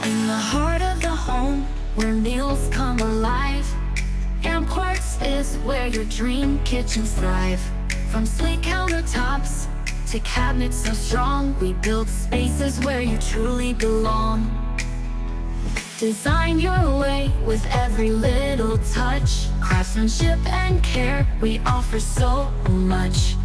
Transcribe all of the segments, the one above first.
In the heart of the home, where meals come alive, AmpQuartz is where your dream kitchens thrive. From sleek countertops to cabinets so strong, we build spaces where you truly belong. Design your way with every little touch, craftsmanship and care, we offer so much.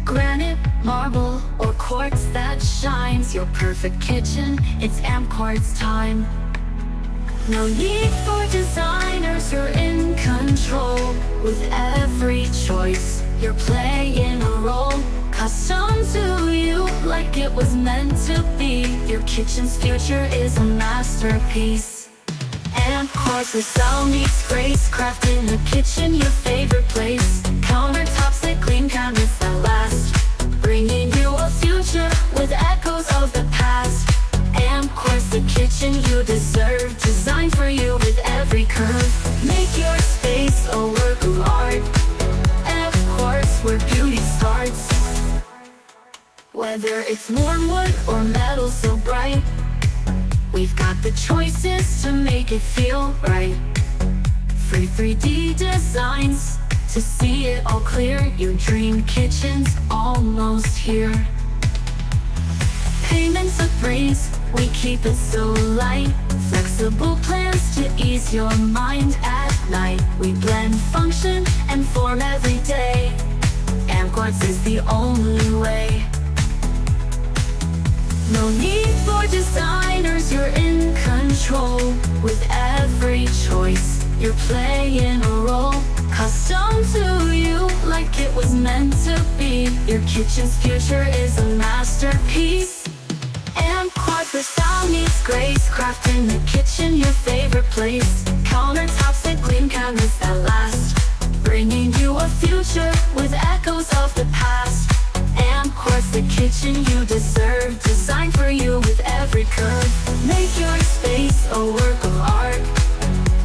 Granite, marble, or quartz that shines, your perfect kitchen, it's AmpQuartz time. No need for designers, you're in control. With every choice, you're playing a role. Custom to you, like it was meant to be. Your kitchen's future is a masterpiece. AmpQuartz, the style meets grace. Craft in the kitchen, your favorite place. Countertops that clean, cabinets that last, bringing you a future with echoes of the past. AmpQuartz, the kitchen you deserve, designed for you with every curve. Make your space a work of art. AmpQuartz, where beauty starts. Whether it's worn wood or metal so bright, we've got the choices to make it feel right. Free 3D designs to see it all clear. Your dream kitchen's almost here. Payments a breeze, we keep it so light. Flexible plans to ease your mind at night. We blend function and form every day. AmpQuartz is the only way. No need for designers, you're in control. With every choice, you're playing a role. Custom to you, like it was meant to be. Your kitchen's future is a masterpiece. AmpQuartz, where style meets grace. Craft in the kitchen, your favorite place. Countertops that gleam, cabinets that last, bringing you a future with echoes of the past. AmpQuartz, the kitchen you deserve, designed for you with every curve. Make your space a work of art.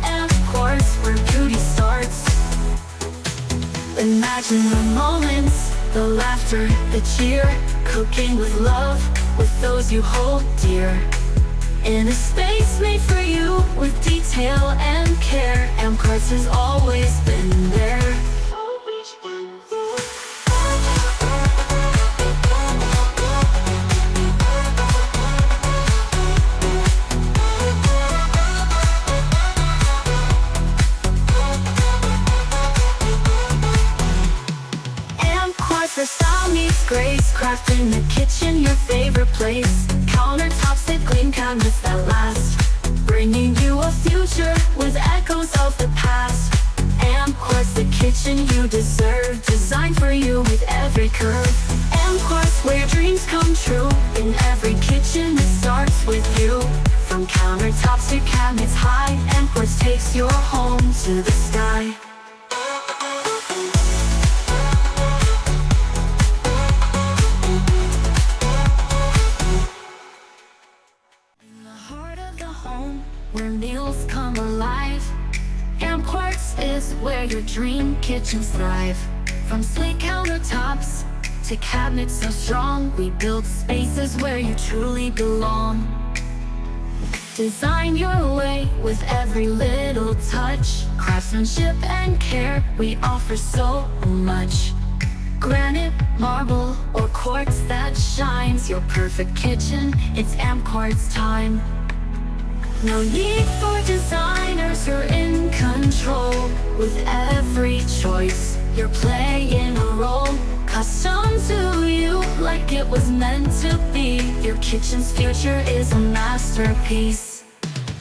AmpQuartz, where beauty starts. Imagine the moments, the laughter, the cheer. Cooking with love, with those you hold dear. In a space made for you, with detail and care. AmpQuartz has always been there. The style meets grace. Craft in the kitchen, your favorite place. Countertops that gleam, cabinets that last, bringing you a future with echoes of the past. AmpQuartz, the kitchen you deserve, designed for you with every curve. AmpQuartz, where dreams come true. In every kitchen it starts with you. From countertops to cabinets high, AmpQuartz takes your home to the sky. Where meals come alive, AmpQuartz is where your dream kitchens thrive. From sleek countertops to cabinets so strong, we build spaces where you truly belong. Design your way with every little touch, craftsmanship and care, we offer so much. Granite, marble, or quartz that shines, your perfect kitchen, it's AmpQuartz time. No need for designers, you're in control. With every choice, you're playing a role. Custom to you, like it was meant to be. Your kitchen's future is a masterpiece.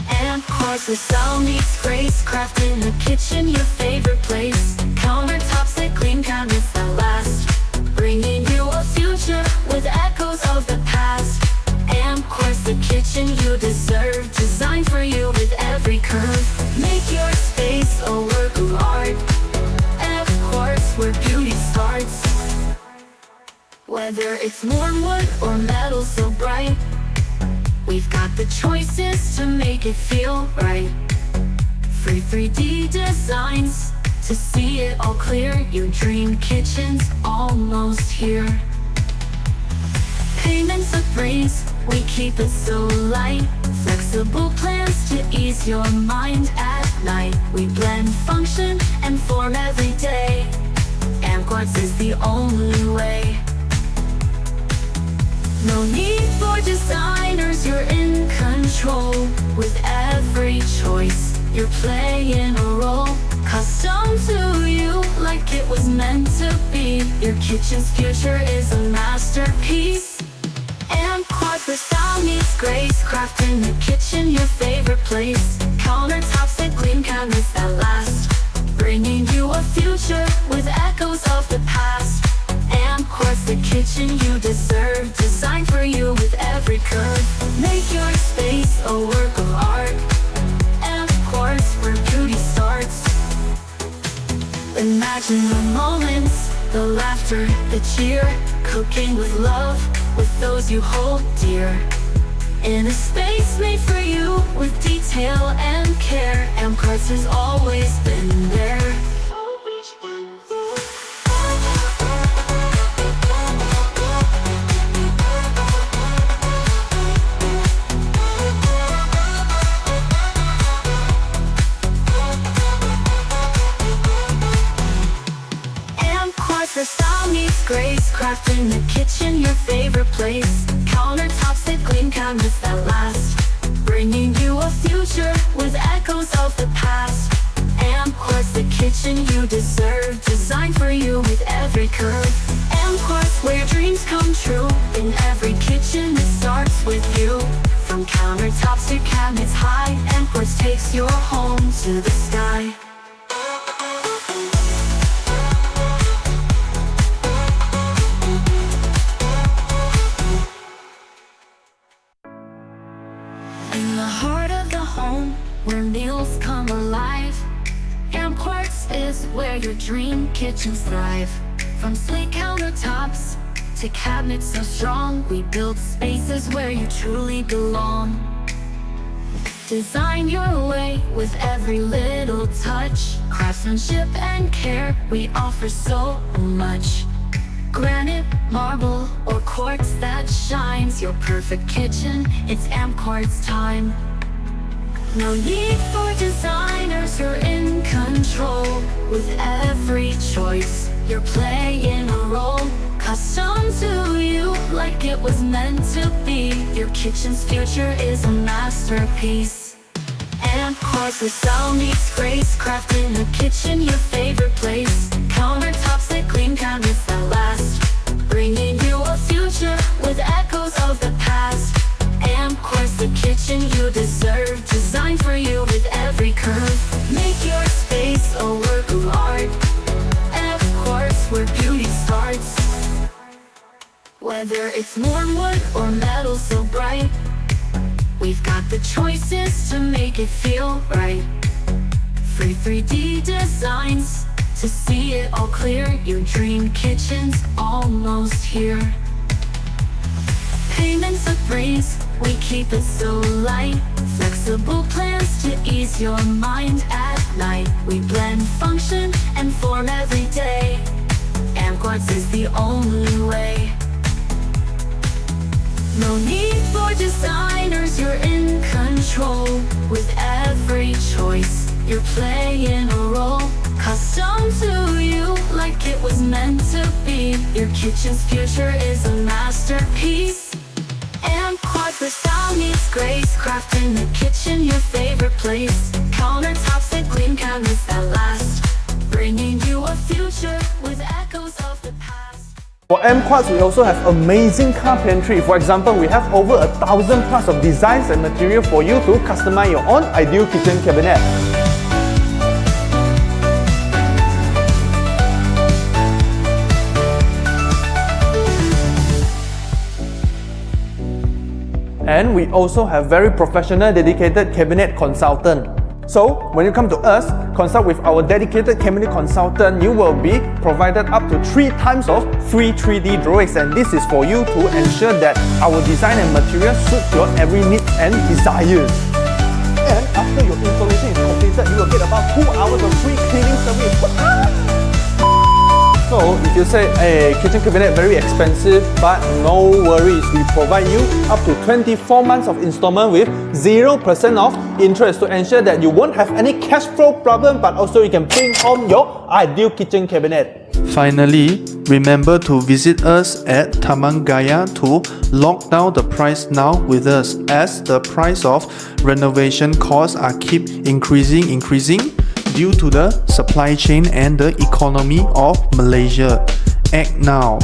AmpQuartz, the style meets grace. Craft in the kitchen, your favorite place. Countertops that clean, cabinets that last, bringing you a future with echoes of the past. AmpQuartz, the kitchen you deserve, designed for you with every curve. Make your space a work of art. AmpQuartz, where beauty starts. Whether it's worn wood or metal so bright, we've got the choices to make it feel right. Free 3D designs to see it all clear. Your dream kitchen's almost here. Payments a breeze, we keep it so light. Flexible Flexible plans to ease your mind at night. We blend function and form every day. AmpQuartz is the only way. No need for designers, you're in control. With every choice, you're playing a role. Custom to you, like it was meant to be. Your kitchen's future is a masterpiece. AmpQuartz, where style meets grace. Craft in the kitchen, your favorite place. Countertops that gleam, cabinets that last. Bringing you a future with echoes of the past. AmpQuartz, the kitchen you deserve. Designed for you with every curve. Make your space a work of art. AmpQuartz, where beauty starts. Imagine the moments, the laughter, the cheer. Cooking with love, with those you hold dear. In a space made for you, with detail and care. AmpQuartz has always been there. The style meets grace. Craft in the kitchen, your favorite place. Countertops that gleam, cabinets that last. Bringing you a future with echoes of the past. AmpQuartz, the kitchen you deserve. Designed for you with every curve. AmpQuartz, where dreams come true. In every kitchen it starts with you. From countertops to cabinets high, AmpQuartz takes your home to the sky. In the heart of the home, where meals come alive, AmpQuartz is where your dream kitchens thrive. From sleek countertops to cabinets so strong, we build spaces where you truly belong. Design your way with every little touch. Craftsmanship and care, we offer so much. Granite, marble, or quartz that shines. Your perfect kitchen, it's AmpQuartz time. No need for designers, you're in control. With every choice, you're playing a role. Custom to you, like it was meant to be. Your kitchen's future is a masterpiece. AmpQuartz, where style meets grace. Craft in the kitchen, your favorite place. Countertops that gleam, cabinets that last. Bringing you a future with echoes of the past. AmpQuartz, the kitchen you deserve. Designed for you with every curve. Make your space a work of art. AmpQuartz, where beauty starts. Whether it's warm wood or metal so bright, we've got the choices to make it feel right. Free 3D designs to see it all clear. Your dream kitchen's almost here. Payments a breeze, we keep it so light. Flexible plans to ease your mind at night. We blend function and form every day. AmpQuartz is the only way. No need for designers, you're in control. With every choice, you're playing a role. Custom to you, like it was meant to be. Your kitchen's future is a masterpiece. AmpQuartz, where style meets grace. Craft in the kitchen, your favorite place. Countertops that gleam, cabinets that last. Bringing you a future with echoes of the past. For AmpQuartz, we also have amazing car pantry. For example, we have over 1,000 plus of designs and material for you to customize your own ideal kitchen cabinet. And we also have very professional, dedicated cabinet consultant. So, when you come to us, consult with our dedicated cabinet consultant, you will be provided up to 3 times of free 3D drawings, and this is for you to ensure that our design and material suits your every need and desires. And after your installation is completed, you will get about 2 hours of free cleaning service. So if you say, hey, kitchen cabinet very expensive, but no worries, we provide you up to 24 months of installment with 0% of interest to ensure that you won't have any cash flow problem, but also you can bring home your ideal kitchen cabinet. Finally, remember to visit us at Taman Gaya to lock down the price now with us, as the price of renovation costs are keep increasing due to the supply chain and the economy of Malaysia. Act now.